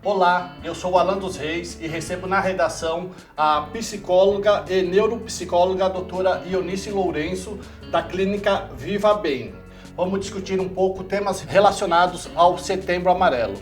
Olá, eu sou o Alan dos Reis e recebo na redação a psicóloga e neuropsicóloga doutora Ionice Lourenço, da clínica Viva Bem. Vamos discutir um pouco temas relacionados ao Setembro Amarelo.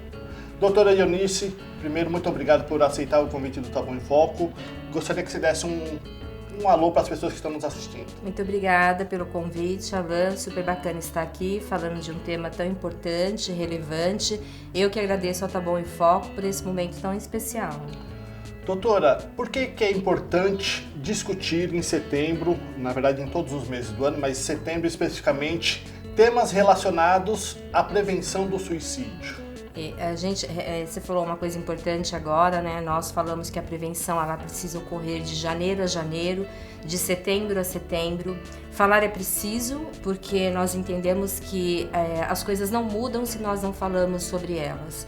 Doutora Ionice, primeiro, muito obrigado por aceitar o convite do Tá Bom em Foco. Gostaria que você desse um alô para as pessoas que estão nos assistindo. Muito obrigada pelo convite, Alan. Super bacana estar aqui falando de um tema tão importante, relevante. Eu que agradeço ao Tá Bom em Foco por esse momento tão especial. Doutora, por que é importante discutir em setembro, na verdade em todos os meses do ano, mas em setembro especificamente, temas relacionados à prevenção do suicídio? Você falou uma coisa importante agora, né? Nós falamos que a prevenção ela precisa ocorrer de janeiro a janeiro, de setembro a setembro. Falar é preciso porque nós entendemos que as coisas não mudam se nós não falamos sobre elas.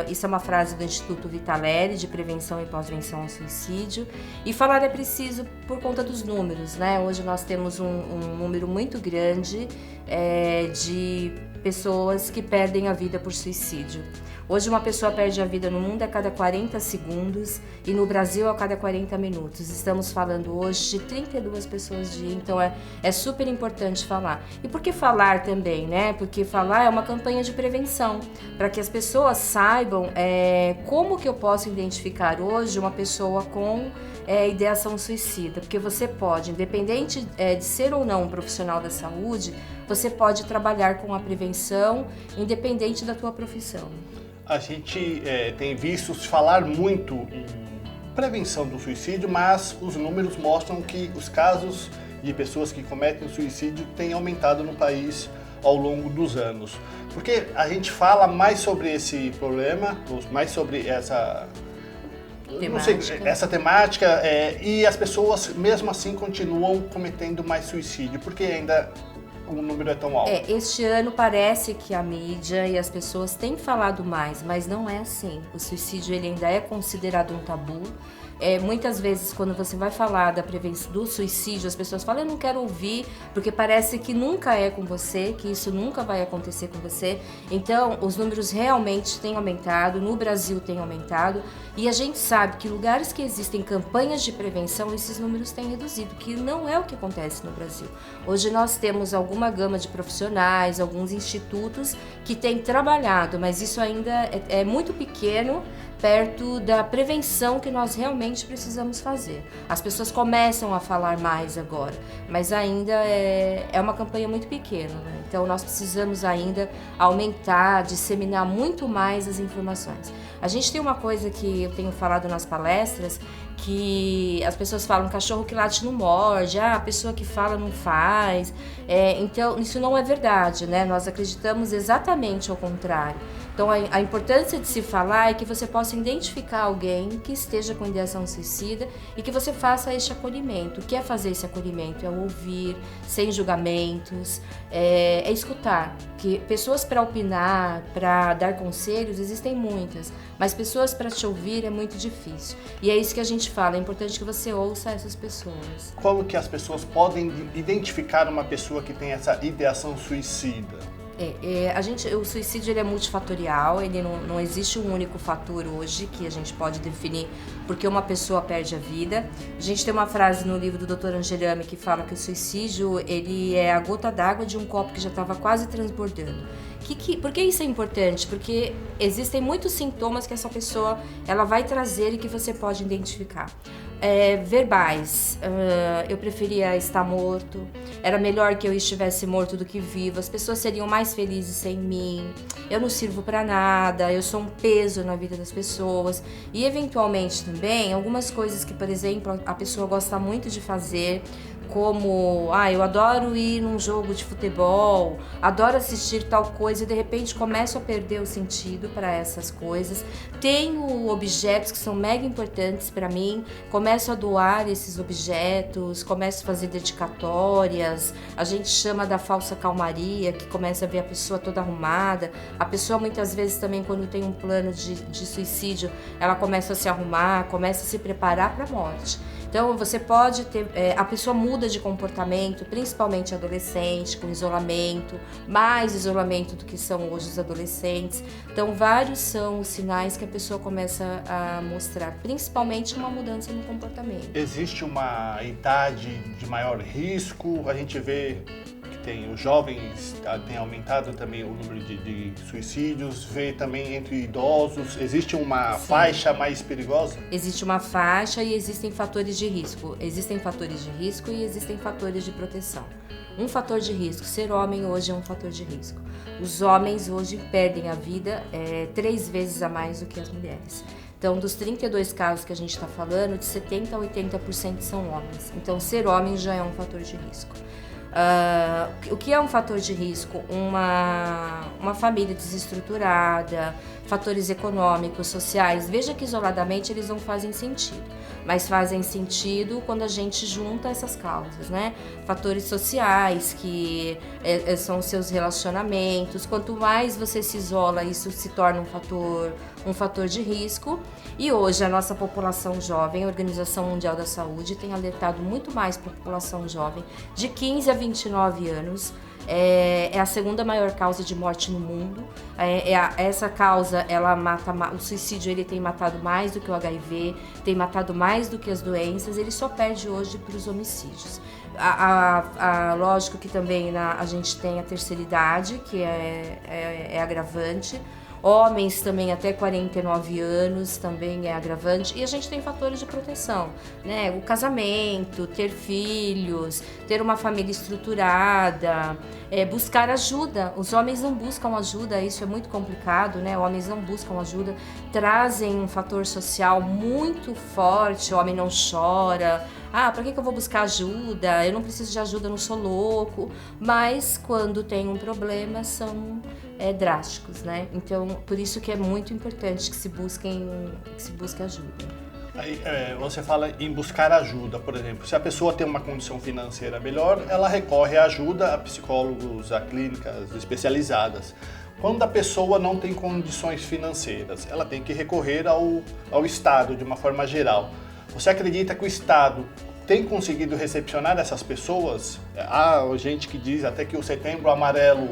Isso é uma frase do Instituto Vitaleri, de Prevenção e Pós-Venção ao Suicídio. E falar é preciso por conta dos números, né? Hoje nós temos um número muito grande de pessoas que perdem a vida por suicídio. Hoje uma pessoa perde a vida no mundo a cada 40 segundos e no Brasil a cada 40 minutos. Estamos falando hoje de 32 pessoas dia, então é super importante falar. E por que falar também, né? Porque falar é uma campanha de prevenção, para que as pessoas saibam como que eu posso identificar hoje uma pessoa com ideação suicida. Porque você pode, independente de ser ou não um profissional da saúde, você pode trabalhar com a prevenção independente da tua profissão. A gente tem visto se falar muito em prevenção do suicídio, mas os números mostram que os casos de pessoas que cometem suicídio têm aumentado no país ao longo dos anos. Porque a gente fala mais sobre esse problema, mais sobre essa temática, e as pessoas mesmo assim continuam cometendo mais suicídio, porque ainda o número é tão alto. Este ano parece que a mídia e as pessoas têm falado mais, mas não é assim. O suicídio ele ainda é considerado um tabu. Muitas vezes quando você vai falar da prevenção do suicídio, as pessoas falam, eu não quero ouvir, porque parece que nunca é com você, que isso nunca vai acontecer com você. Então, os números realmente têm aumentado, no Brasil tem aumentado, e a gente sabe que lugares que existem campanhas de prevenção, esses números têm reduzido, que não é o que acontece no Brasil. Hoje nós temos alguma gama de profissionais, alguns institutos que têm trabalhado, mas isso ainda é muito pequeno, perto da prevenção que nós realmente precisamos fazer. As pessoas começam a falar mais agora, mas ainda é uma campanha muito pequena, né? Então nós precisamos ainda aumentar, disseminar muito mais as informações. A gente tem uma coisa que eu tenho falado nas palestras, que as pessoas falam, cachorro que late não morde, a pessoa que fala não faz. Então isso não é verdade, né? Nós acreditamos exatamente ao contrário. Então a importância de se falar é que você possa identificar alguém que esteja com ideação suicida e que você faça este acolhimento. O que é fazer esse acolhimento? É ouvir, sem julgamentos, é escutar. Que pessoas para opinar, para dar conselhos, existem muitas, mas pessoas para te ouvir é muito difícil. E é isso que a gente fala, é importante que você ouça essas pessoas. Como que as pessoas podem identificar uma pessoa que tem essa ideação suicida? O suicídio ele é multifatorial, ele não existe um único fator hoje que a gente pode definir porque uma pessoa perde a vida. A gente tem uma frase no livro do Dr. Angelami que fala que o suicídio ele é a gota d'água de um copo que já estava quase transbordando. Por que isso é importante? Porque existem muitos sintomas que essa pessoa ela vai trazer e que você pode identificar. Verbais, eu preferia estar morto, era melhor que eu estivesse morto do que vivo, as pessoas seriam mais felizes sem mim, eu não sirvo para nada, eu sou um peso na vida das pessoas. E eventualmente também algumas coisas que, por exemplo, a pessoa gosta muito de fazer, como, eu adoro ir num jogo de futebol, adoro assistir tal coisa e de repente começo a perder o sentido para essas coisas. Tenho objetos que são mega importantes para mim, começo a doar esses objetos, começo a fazer dedicatórias, a gente chama da falsa calmaria, que começa a ver a pessoa toda arrumada. A pessoa muitas vezes também, quando tem um plano de suicídio, ela começa a se arrumar, começa a se preparar para a morte. Então você pode ter, a pessoa muda de comportamento, principalmente adolescente, com isolamento, mais isolamento do que são hoje os adolescentes. Então vários são os sinais que a pessoa começa a mostrar, principalmente uma mudança no comportamento. Existe uma idade de maior risco? A gente vê que os jovens têm aumentado também o número de suicídios, vê também entre idosos. Existe uma Sim. faixa mais perigosa? Existe uma faixa e existem fatores de risco. Existem fatores de risco e existem fatores de proteção. Um fator de risco, ser homem hoje é um fator de risco. Os homens hoje perdem a vida 3 vezes a mais do que as mulheres. Então, dos 32 casos que a gente está falando, de 70% a 80% são homens. Então, ser homem já é um fator de risco. O que é um fator de risco? Uma família desestruturada, fatores econômicos, sociais. Veja que isoladamente eles não fazem sentido, mas fazem sentido quando a gente junta essas causas, né? Fatores sociais, que são os seus relacionamentos. Quanto mais você se isola, isso se torna um fator de risco. E hoje a nossa população jovem, a Organização Mundial da Saúde, tem alertado muito mais para a população jovem de 15 a 29 anos. É a segunda maior causa de morte no mundo. Essa causa, ela mata, o suicídio ele tem matado mais do que o HIV, tem matado mais do que as doenças, ele só perde hoje para os homicídios. Lógico que também a gente tem a terceira idade, que é agravante. Homens também até 49 anos também é agravante. E a gente tem fatores de proteção, né? O casamento, ter filhos, ter uma família estruturada, buscar ajuda. Os homens não buscam ajuda, isso é muito complicado, né? Homens não buscam ajuda, trazem um fator social muito forte, o homem não chora. Para que eu vou buscar ajuda? Eu não preciso de ajuda, eu não sou louco. Mas quando tem um problema, são drásticos, né? Então, por isso que é muito importante que se busque ajuda. Aí, você fala em buscar ajuda, por exemplo. Se a pessoa tem uma condição financeira melhor, ela recorre à ajuda a psicólogos, a clínicas especializadas. Quando a pessoa não tem condições financeiras, ela tem que recorrer ao Estado, de uma forma geral. Você acredita que o Estado tem conseguido recepcionar essas pessoas? Há gente que diz até que o Setembro Amarelo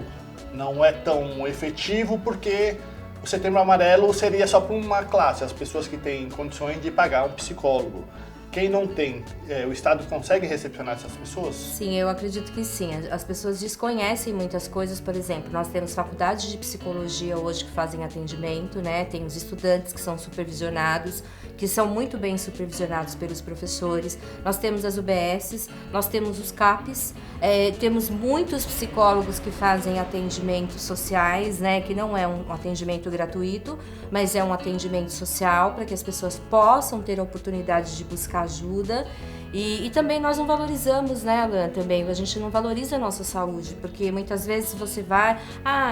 não é tão efetivo porque o Setembro Amarelo seria só para uma classe, as pessoas que têm condições de pagar um psicólogo. Quem não tem, o Estado consegue recepcionar essas pessoas? Sim, eu acredito que sim. As pessoas desconhecem muitas coisas. Por exemplo, nós temos faculdades de psicologia hoje que fazem atendimento, né? Tem os estudantes que são supervisionados, que são muito bem supervisionados pelos professores. Nós temos as UBSs, nós temos os CAPs, temos muitos psicólogos que fazem atendimentos sociais, né? Que não é um atendimento gratuito, mas é um atendimento social para que as pessoas possam ter a oportunidade de buscar ajuda. E também nós não valorizamos, né, Alan, também, a gente não valoriza a nossa saúde, porque muitas vezes você vai,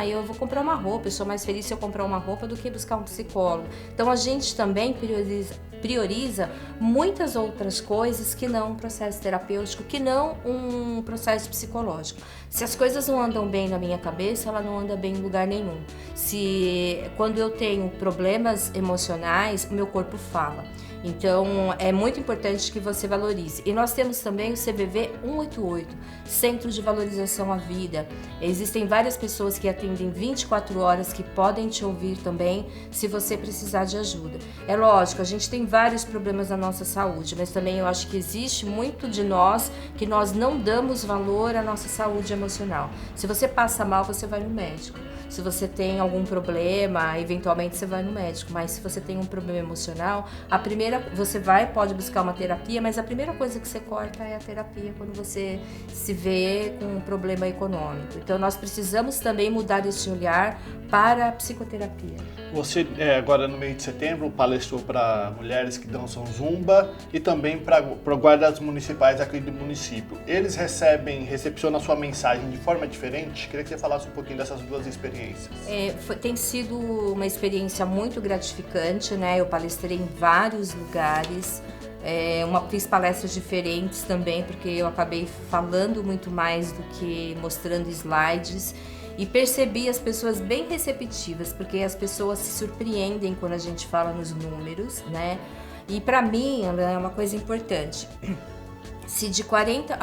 eu vou comprar uma roupa, eu sou mais feliz se eu comprar uma roupa do que buscar um psicólogo. Então a gente também prioriza muitas outras coisas que não um processo terapêutico, que não um processo psicológico. Se as coisas não andam bem na minha cabeça, ela não anda bem em lugar nenhum. Quando eu tenho problemas emocionais, o meu corpo fala. Então, é muito importante que você valorize. E nós temos também o CVV 188, Centro de Valorização à Vida. Existem várias pessoas que atendem 24 horas, que podem te ouvir também, se você precisar de ajuda. É lógico, a gente tem vários problemas na nossa saúde, mas também eu acho que existe muito de nós que nós não damos valor à nossa saúde emocional. Se você passa mal, você vai no médico. Se você tem algum problema, eventualmente você vai no médico. Mas se você tem um problema emocional, você pode buscar uma terapia, mas a primeira coisa que você corta é a terapia quando você se vê com um problema econômico. Então nós precisamos também mudar esse olhar para a psicoterapia. Você, agora no mês de setembro, palestrou para mulheres que dançam zumba e também para guardas municipais aqui do município. Eles recepcionam a sua mensagem de forma diferente? Queria que você falasse um pouquinho dessas duas experiências. Tem sido uma experiência muito gratificante, né? Eu palestrei em vários lugares. Fiz palestras diferentes também, porque eu acabei falando muito mais do que mostrando slides. E percebi as pessoas bem receptivas, porque as pessoas se surpreendem quando a gente fala nos números, né? E para mim, ela é uma coisa importante. Se de 40...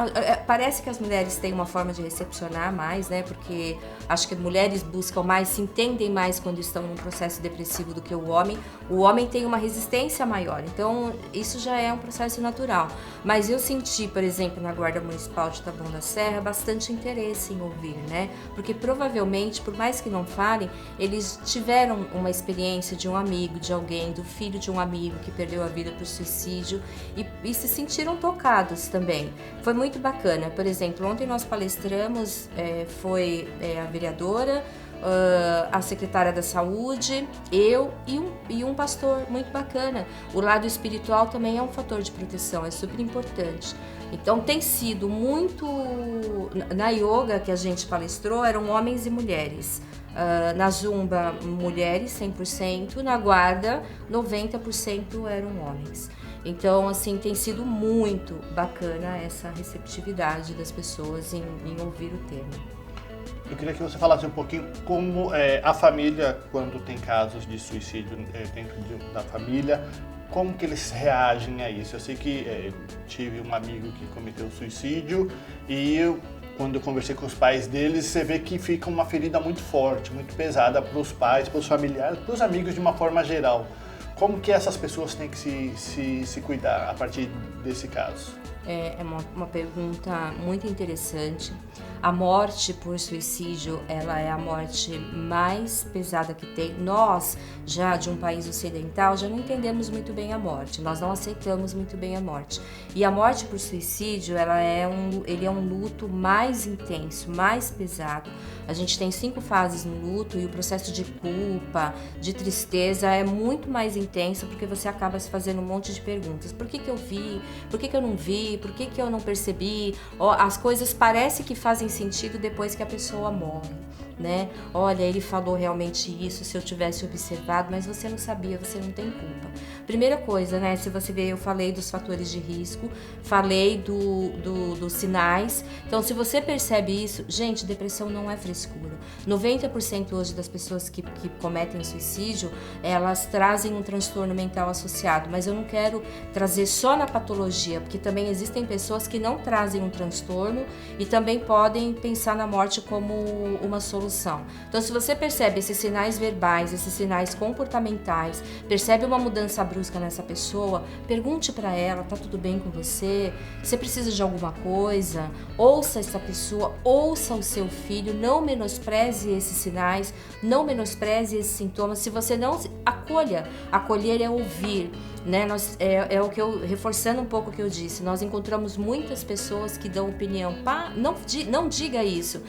Parece que as mulheres têm uma forma de recepcionar mais, né? Porque acho que mulheres buscam mais, se entendem mais quando estão num processo depressivo do que o homem. O homem tem uma resistência maior, então isso já é um processo natural. Mas eu senti, por exemplo, na Guarda Municipal de Taboão da Serra, bastante interesse em ouvir, né? Porque provavelmente, por mais que não falem, eles tiveram uma experiência de um amigo, de alguém, do filho de um amigo que perdeu a vida por suicídio e se sentiram tocados também. Foi muito bacana. Por exemplo, ontem nós palestramos, foi a vereadora, a secretária da saúde, eu e um pastor, muito bacana. O lado espiritual também é um fator de proteção, é super importante. Então tem sido muito... Na yoga que a gente palestrou eram homens e mulheres. Na zumba, mulheres 100%, na guarda 90% eram homens. Então, assim, tem sido muito bacana essa receptividade das pessoas em ouvir o tema. Eu queria que você falasse um pouquinho como a família, quando tem casos de suicídio dentro da família, como que eles reagem a isso? Eu sei que tive um amigo que cometeu suicídio e quando eu conversei com os pais deles, você vê que fica uma ferida muito forte, muito pesada para os pais, para os familiares, para os amigos de uma forma geral. Como que essas pessoas têm que se cuidar a partir desse caso? É uma pergunta muito interessante. A morte por suicídio, ela é a morte mais pesada que tem. Nós, já de um país ocidental, já não entendemos muito bem a morte. Nós não aceitamos muito bem a morte. E a morte por suicídio, ele é um luto mais intenso, mais pesado. A gente tem 5 fases no luto e o processo de culpa, de tristeza é muito mais intenso porque você acaba se fazendo um monte de perguntas. Por que eu vi? Por que eu não vi? Por que eu não percebi? As coisas parecem que fazem sentido depois que a pessoa morre, né? Olha, ele falou realmente isso, se eu tivesse observado, mas você não sabia, você não tem culpa. Primeira coisa, né? Se você ver, eu falei dos fatores de risco, falei dos sinais. Então, se você percebe isso, gente, depressão não é frescura. 90% hoje das pessoas que cometem suicídio, elas trazem um transtorno mental associado, mas eu não quero trazer só na patologia, porque também existem pessoas que não trazem um transtorno e também podem pensar na morte como uma solução. Então, se você percebe esses sinais verbais, esses sinais comportamentais, percebe uma mudança brusca nessa pessoa, pergunte para ela, tá tudo bem com você? Você precisa de alguma coisa? Ouça essa pessoa, ouça o seu filho, não menospreze esses sinais, não menospreze esses sintomas. Se você não acolher é ouvir, né? É o que reforçando um pouco o que eu disse, nós encontramos muitas pessoas que dão opinião, não diga isso,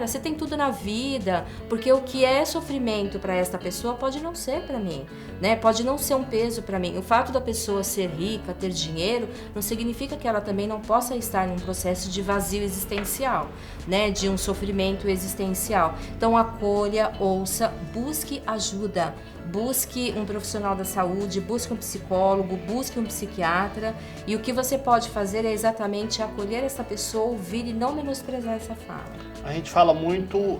você tem tudo na vida, porque o que é sofrimento para esta pessoa pode não ser para mim, né? Pode não ser um peso para mim. O fato da pessoa ser rica, ter dinheiro, não significa que ela também não possa estar num processo de vazio existencial, né? De um sofrimento existencial. Então acolha, ouça, busque ajuda. Busque um profissional da saúde, busque um psicólogo, busque um psiquiatra, e o que você pode fazer é exatamente acolher essa pessoa, ouvir e não menosprezar essa fala. A gente fala muito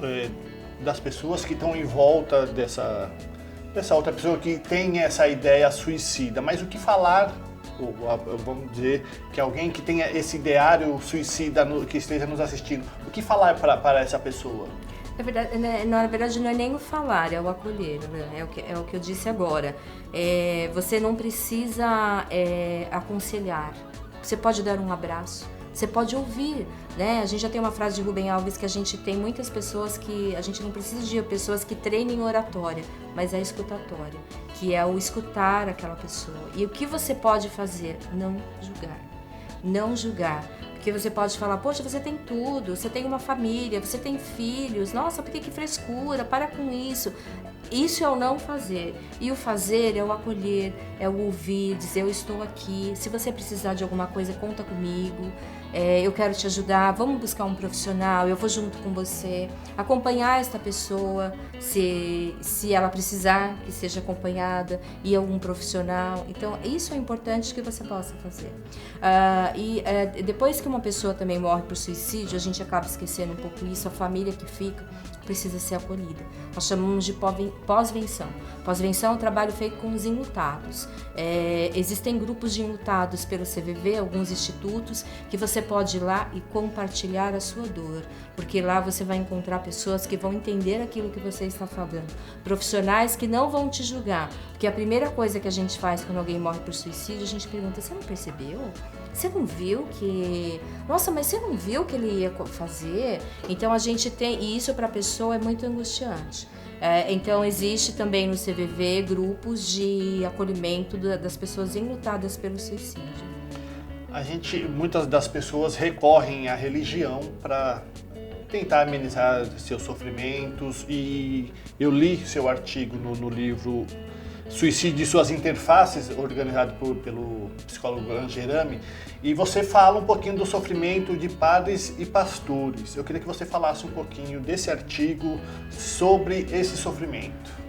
das pessoas que estão em volta dessa outra pessoa que tem essa ideia suicida, mas o que falar, vamos dizer, que alguém que tenha esse ideário suicida que esteja nos assistindo, o que falar para essa pessoa? Na verdade, não é nem o falar, é o acolher, né? É o que eu disse agora. Você não precisa aconselhar, você pode dar um abraço, você pode ouvir, né? A gente já tem uma frase de Rubem Alves que a gente tem muitas pessoas que a gente não precisa de pessoas que treinem oratória, mas é escutatória, que é o escutar aquela pessoa. E o que você pode fazer? Não julgar. Não julgar. Porque você pode falar, poxa, você tem tudo, você tem uma família, você tem filhos, nossa, por que frescura, para com isso. Isso é o não fazer. E o fazer é o acolher, é o ouvir, dizer eu estou aqui, se você precisar de alguma coisa, conta comigo, eu quero te ajudar, vamos buscar um profissional, eu vou junto com você, acompanhar esta pessoa, se ela precisar que seja acompanhada, e algum profissional. Então, isso é importante que você possa fazer. Depois que uma pessoa também morre por suicídio, a gente acaba esquecendo um pouco isso, a família que fica, precisa ser acolhida. Nós chamamos de pós-venção. Pós-venção é um trabalho feito com os enlutados. Existem grupos de enlutados pelo CVV, alguns institutos, que você pode ir lá e compartilhar a sua dor, porque lá você vai encontrar pessoas que vão entender aquilo que você está falando, profissionais que não vão te julgar, porque a primeira coisa que a gente faz quando alguém morre por suicídio, a gente pergunta: você não percebeu? Você não viu que... Nossa, mas você não viu que ele ia fazer? Então a gente tem... E isso para a pessoa é muito angustiante. Então existe também no CVV grupos de acolhimento das pessoas enlutadas pelo suicídio. Muitas das pessoas recorrem à religião para tentar amenizar seus sofrimentos, e eu li seu artigo no livro Suicídio e Suas Interfaces, organizado pelo psicólogo Angerami, e você fala um pouquinho do sofrimento de padres e pastores. Eu queria que você falasse um pouquinho desse artigo sobre esse sofrimento.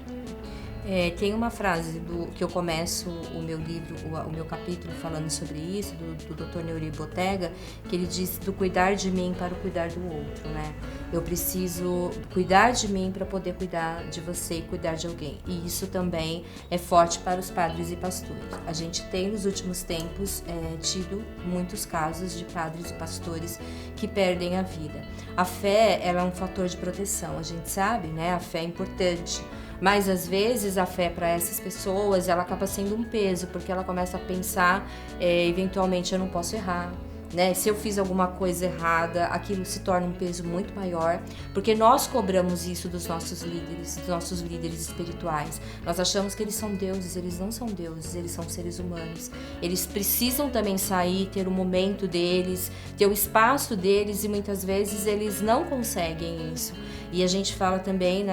Tem uma frase que eu começo o meu livro, o meu capítulo falando sobre isso, do Dr. Neuri Botega, que ele diz: do cuidar de mim para o cuidar do outro, né? Eu preciso cuidar de mim para poder cuidar de você e cuidar de alguém. E isso também é forte para os padres e pastores. A gente tem nos últimos tempos tido muitos casos de padres e pastores que perdem a vida. A fé, ela é um fator de proteção, a gente sabe, né? A fé é importante. Mas às vezes a fé para essas pessoas, ela acaba sendo um peso, porque ela começa a pensar, eventualmente eu não posso errar, né? Se eu fiz alguma coisa errada, aquilo se torna um peso muito maior, porque nós cobramos isso dos nossos líderes espirituais. Nós achamos que eles são deuses, eles não são deuses, eles são seres humanos. Eles precisam também sair, ter o momento deles, ter o espaço deles, e muitas vezes eles não conseguem isso. E a gente fala também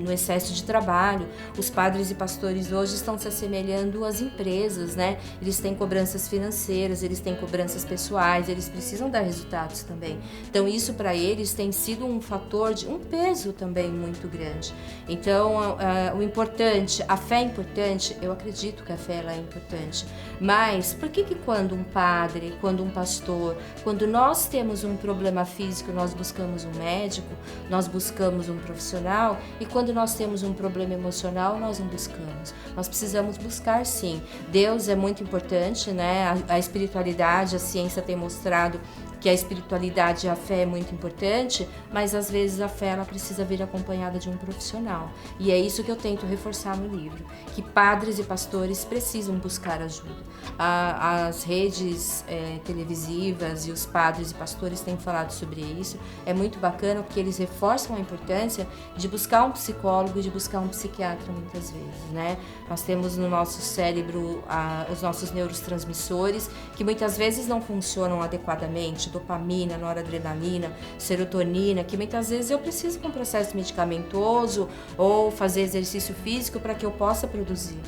no excesso de trabalho. Os padres e pastores hoje estão se assemelhando às empresas, né? Eles têm cobranças financeiras, eles têm cobranças pessoais, eles precisam dar resultados também. Então isso para eles tem sido um fator um peso também muito grande. Então o importante, a fé é importante, eu acredito que a fé ela é importante, mas por que quando um padre, quando um pastor, quando nós temos um problema físico, nós buscamos um médico, nós buscamos um profissional, e quando nós temos um problema emocional, nós não buscamos. Nós precisamos buscar, sim. Deus é muito importante, né? A espiritualidade, a ciência tem mostrado que a espiritualidade e a fé é muito importante, mas às vezes a fé ela precisa vir acompanhada de um profissional. E é isso que eu tento reforçar no livro, que padres e pastores precisam buscar ajuda. As redes televisivas e os padres e pastores têm falado sobre isso. É muito bacana porque eles reforçam a importância de buscar um psicólogo e de buscar um psiquiatra muitas vezes, né? Nós temos no nosso cérebro os nossos neurotransmissores que muitas vezes não funcionam adequadamente, dopamina, noradrenalina, serotonina, que muitas vezes eu preciso de um processo medicamentoso ou fazer exercício físico para que eu possa produzir.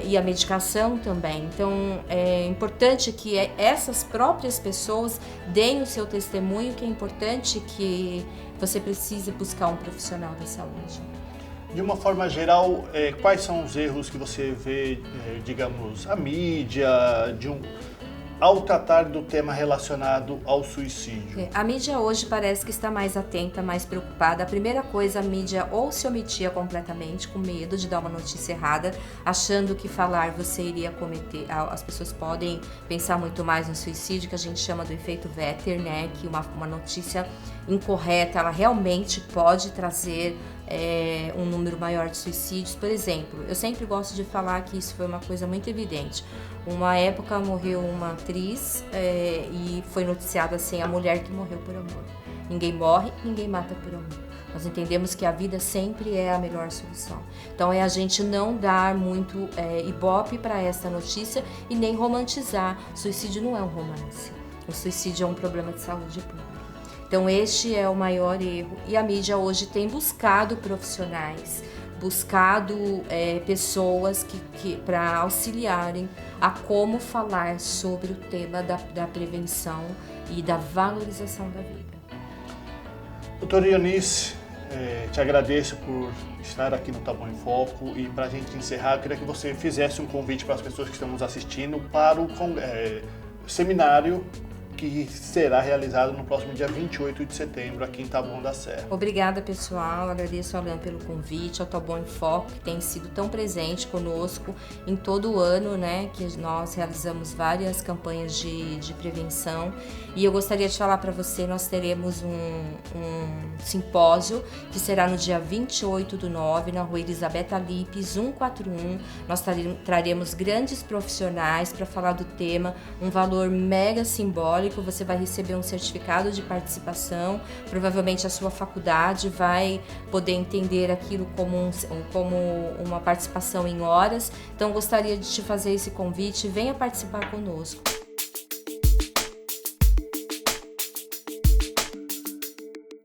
E a medicação também. Então é importante que essas próprias pessoas deem o seu testemunho, que é importante que você precise buscar um profissional da saúde. De uma forma geral, quais são os erros que você vê, digamos, a mídia, ao tratar do tema relacionado ao suicídio? A mídia hoje parece que está mais atenta, mais preocupada. A primeira coisa, a mídia ou se omitia completamente, com medo de dar uma notícia errada, achando que falar você iria cometer. As pessoas podem pensar muito mais no suicídio, que a gente chama do efeito Vetter, né? Que uma notícia incorreta, ela realmente pode trazer um número maior de suicídios. Por exemplo, eu sempre gosto de falar que isso foi uma coisa muito evidente. Uma época morreu uma atriz e foi noticiado assim, a mulher que morreu por amor. Ninguém morre, ninguém mata por amor. Nós entendemos que a vida sempre é a melhor solução. Então é a gente não dar muito ibope para essa notícia e nem romantizar. Suicídio não é um romance. O suicídio é um problema de saúde pública. Então este é o maior erro, e a mídia hoje tem buscado profissionais, buscado pessoas para auxiliarem a como falar sobre o tema da prevenção e da valorização da vida. Doutora Eunice, te agradeço por estar aqui no Tá Bom em Foco, e para a gente encerrar, eu queria que você fizesse um convite para as pessoas que estão nos assistindo para o seminário que será realizado no próximo dia 28 de setembro aqui em Taboão da Serra. Obrigada, pessoal. Agradeço ao Alan pelo convite, ao Taboão em Foco, que tem sido tão presente conosco em todo o ano, né, que nós realizamos várias campanhas de prevenção. E eu gostaria de falar para você, nós teremos um simpósio que será no dia 28/9, na Rua Elisabetta Lippes, 141. Nós traremos grandes profissionais para falar do tema, um valor mega simbólico. Você vai receber um certificado de participação, provavelmente a sua faculdade vai poder entender aquilo como uma participação em horas. Então, gostaria de te fazer esse convite, venha participar conosco.